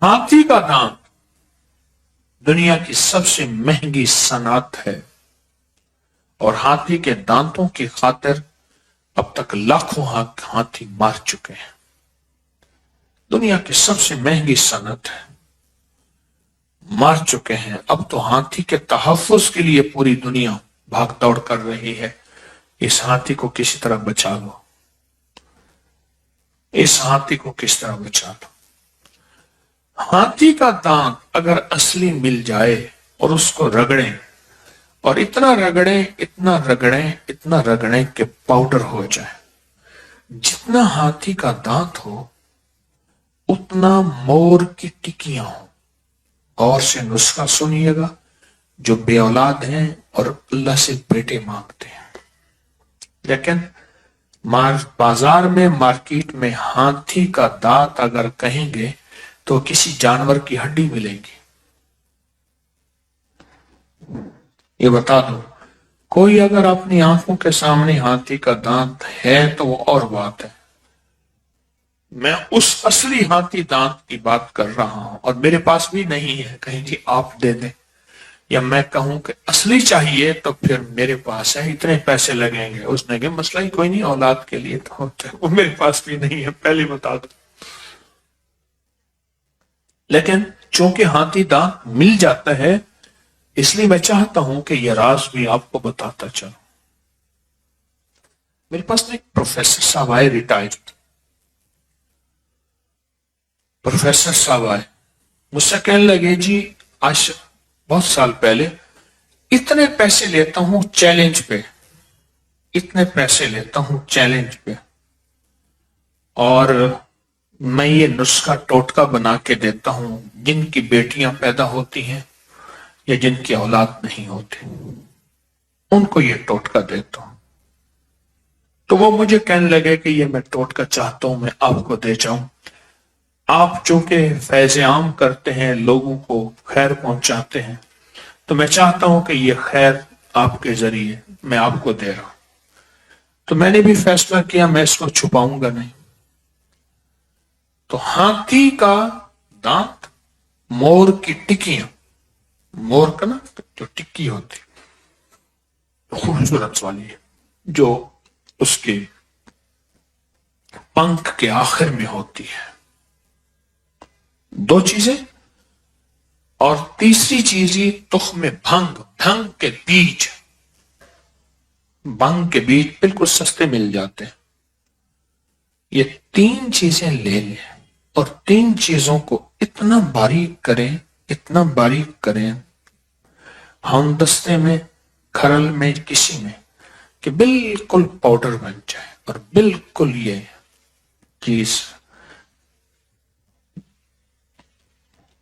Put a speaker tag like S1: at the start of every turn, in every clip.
S1: ہاتھی کا دانت دنیا کی سب سے مہنگی صنعت ہے، اور ہاتھی کے دانتوں کی خاطر اب تک لاکھوں ہاتھی مار چکے ہیں۔ دنیا کی سب سے مہنگی صنعت ہے، مار چکے ہیں۔ اب تو ہاتھی کے تحفظ کے لیے پوری دنیا بھاگ دوڑ کر رہی ہے، اس ہاتھی کو کسی طرح بچا لو، اس ہاتھی کو کس طرح بچا لو۔ ہاتھی کا دانت اگر اصلی مل جائے اور اس کو رگڑیں، اور اتنا رگڑیں اتنا رگڑیں اتنا رگڑیں کہ پاؤڈر ہو جائے، جتنا ہاتھی کا دانت ہو اتنا مور کی ٹکیاں ہوں۔ اور سے نسخہ سنیے گا، جو بے اولاد ہیں اور اللہ سے بیٹے مانگتے ہیں، لیکن بازار میں مارکیٹ میں ہاتھی کا دانت اگر کہیں گے تو کسی جانور کی ہڈی ملے گی۔ یہ بتا دو، کوئی اگر اپنی آنکھوں کے سامنے ہاتھی کا دانت ہے تو وہ اور بات ہے، میں اس اصلی ہاتھی دانت کی بات کر رہا ہوں، اور میرے پاس بھی نہیں ہے، کہیں جی آپ دے دیں، یا میں کہوں کہ اصلی چاہیے تو پھر میرے پاس ہے، اتنے پیسے لگیں گے، اس نے کہ مسئلہ ہی کوئی نہیں، اولاد کے لیے تو ہوتا ہے، وہ میرے پاس بھی نہیں ہے، پہلے بتا دو۔ لیکن چونکہ ہاتھی دانت مل جاتا ہے، اس لیے میں چاہتا ہوں کہ یہ راز بھی آپ کو بتاتا چلوں۔ میرے پاس ایک پروفیسر صاحب آئے، ریٹائرڈ پروفیسر صاحب آئے، مجھ سے کہنے لگے جی آج بہت سال پہلے اتنے پیسے لیتا ہوں چیلنج پہ، اتنے پیسے لیتا ہوں چیلنج پہ، اور میں یہ نسخہ ٹوٹکا بنا کے دیتا ہوں، جن کی بیٹیاں پیدا ہوتی ہیں یا جن کی اولاد نہیں ہوتی ان کو یہ ٹوٹکا دیتا ہوں۔ تو وہ مجھے کہنے لگے کہ یہ میں ٹوٹکا چاہتا ہوں میں آپ کو دے جاؤں، آپ چونکہ فیض عام کرتے ہیں، لوگوں کو خیر پہنچاتے ہیں، تو میں چاہتا ہوں کہ یہ خیر آپ کے ذریعے میں آپ کو دے رہا ہوں۔ تو میں نے بھی فیصلہ کیا میں اس کو چھپاؤں گا نہیں۔ تو ہاتھی کا دانت، مور کی ٹکیاں، مور کا نا جو ٹکی ہوتی خوبصورت والی، جو اس کے پنکھ کے آخر میں ہوتی ہے، دو چیزیں، اور تیسری چیز یہ تخم بھنگ، بھنگ کے بیج، بھنگ کے بیج بالکل سستے مل جاتے ہیں۔ یہ تین چیزیں لے لیں اور تین چیزوں کو اتنا باریک کریں، اتنا باریک کریں، ہم دستے میں، کھرل میں، کسی میں، کہ بالکل پاؤڈر بن جائے، اور بالکل یہ چیز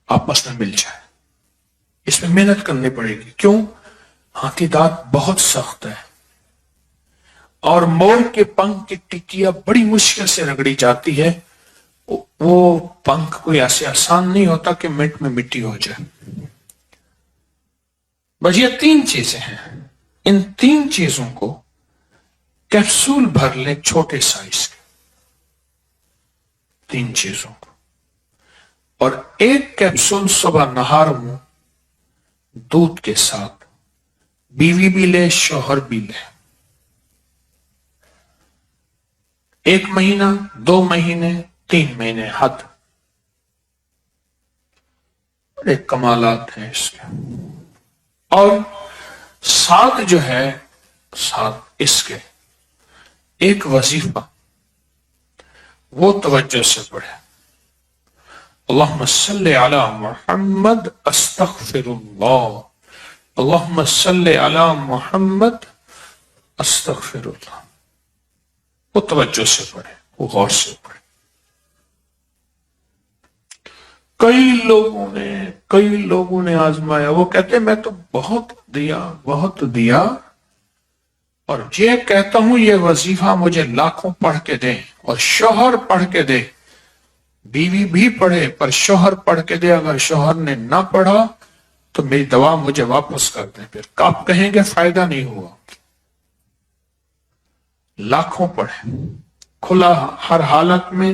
S1: آپس میں مل جائے۔ اس میں محنت کرنی پڑے گی، کیوں؟ ہاتھی دانت بہت سخت ہے، اور مور کے پنکھ کی ٹکیاں بڑی مشکل سے رگڑی جاتی ہے، وہ پنکھ کوئی ایسے آسان نہیں ہوتا کہ منٹ میں مٹی ہو جائے۔ بس یہ تین چیزیں ہیں، ان تین چیزوں کو کیپسول بھر لیں چھوٹے سائز کے، تین چیزوں کو، اور ایک کیپسول صبح نہار میں دودھ کے ساتھ، بیوی بھی لے شوہر بھی لے، 1 مہینہ، 2 مہینے، 3 مہینے حد، بڑے کمالات ہیں اس کے۔ اور ساتھ جو ہے، ساتھ اس کے ایک وظیفہ، وہ توجہ سے پڑھے، اللہم صلی علی محمد استغفر اللہ، اللہم صلی علی محمد استغفر اللہ، وہ توجہ سے پڑھے، وہ غور سے پڑھے۔ کئی لوگوں نے آزمایا، وہ کہتے میں تو بہت دیا، اور یہ کہتا ہوں یہ وظیفہ مجھے لاکھوں پڑھ کے دے، اور شوہر پڑھ کے دے، بیوی بھی پڑھے پر شوہر پڑھ کے دے، اگر شوہر نے نہ پڑھا تو میری دوا مجھے واپس کر دیں، پھر آپ کہیں گے فائدہ نہیں ہوا۔ لاکھوں پڑھے، کھلا ہر حالت میں